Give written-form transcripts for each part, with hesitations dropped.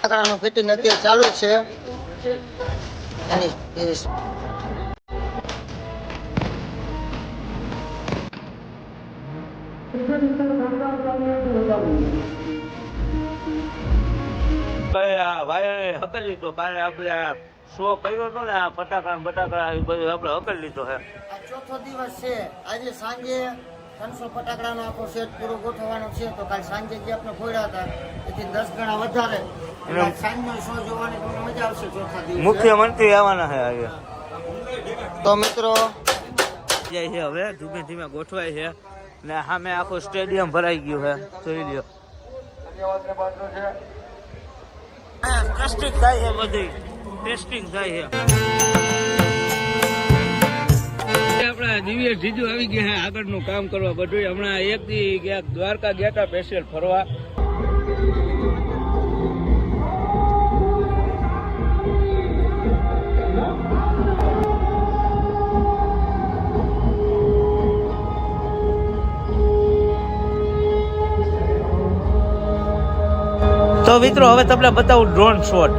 ફટાકડાનું fitting અત્યારે ચાલુ છે એની ભાઈ હકલ લીધો બારે આપણે શો કર્યો હતો ને આ ફટાકડા બટાકડા એ બધું આપણે હકલ લીધો હે. આ ચોથો દિવસ છે. આજે સાંજે 300 ફટાકડાનો આખો સેટ પૂરો ગોઠવવાનો છે. તો કાલ સાંજે જે આપણે ફોડ્યા હતા એથી 10 ગણા વધારે સાંજનો શો જોવાની તમને મજા આવશે. ચોથા દિવસે મુખ્યમંત્રી આવવાના છે આજે. તો મિત્રો જાય છે હવે ધીમે ધીમે ગોઠવાય છે ને સામે આખું સ્ટેડિયમ ભરાઈ ગયું છે. જોઈ લ્યો ટેસ્ટિંગ થાય છે, બધી ટેસ્ટિંગ થાય છે. આપણા દિવ્ય જીજુ આવી ગયા છે આગળનું કામ કરવા. બધું હમણાં એક દી ક્યાંક દ્વારકા ગયા હતા સ્પેશિયલ ફરવા. તો મિત્રો હવે તમને બતાવું ડ્રોન શોટ.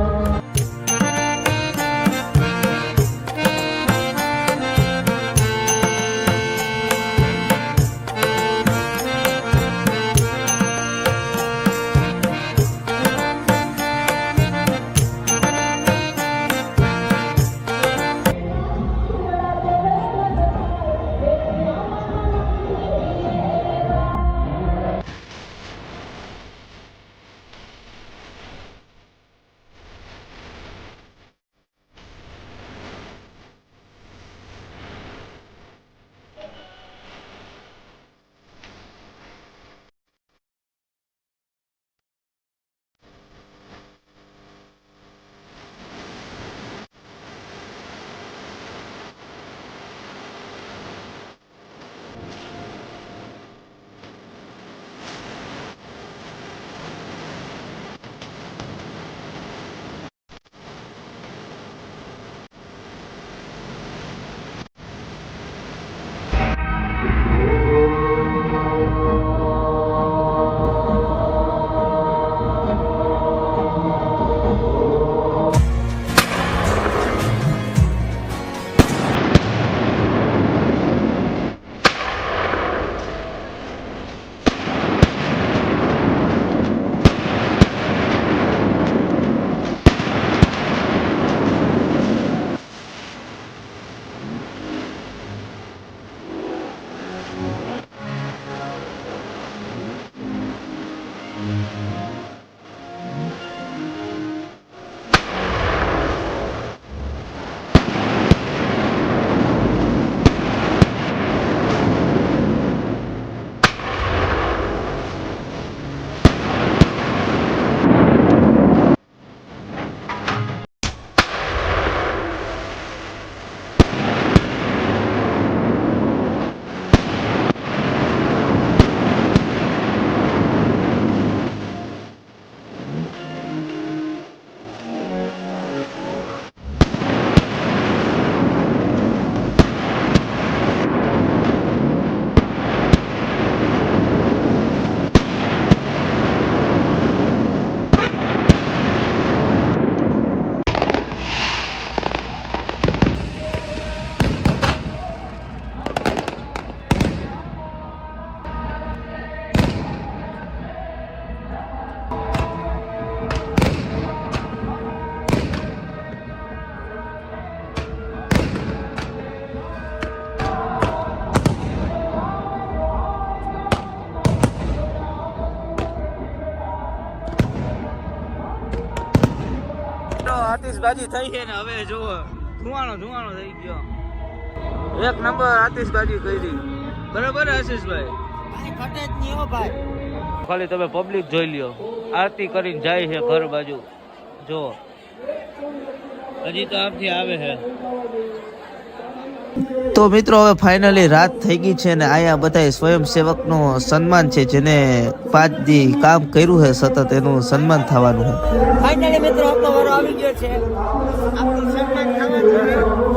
આતિશબાજી થઈ છે ને હવે જુઓ ધુવાણો થઈ ગયો. એક નંબર આતિશબાજી કરી. બરાબર આશીષભાઈ? ઘટે જ નહીં હો ભાઈ. ખાલી તમે પબ્લિક જોઈ લ્યો આરતી કરીને જાય છે ઘર બાજુ. જો હજી તો આપથી આવે છે. તો મિત્રો હવે ફાઇનલી રાત થઈ ગઈ છે ને આયા બધા સ્વયંસેવકનું સન્માન છે, જેને 5 દી કામ કર્યું છે સતત એનું સન્માન થવાનું છે. ફાઇનલી મિત્રો આપણો વારો આવી ગયો છે. આપણું સન્માન થવાનું છે.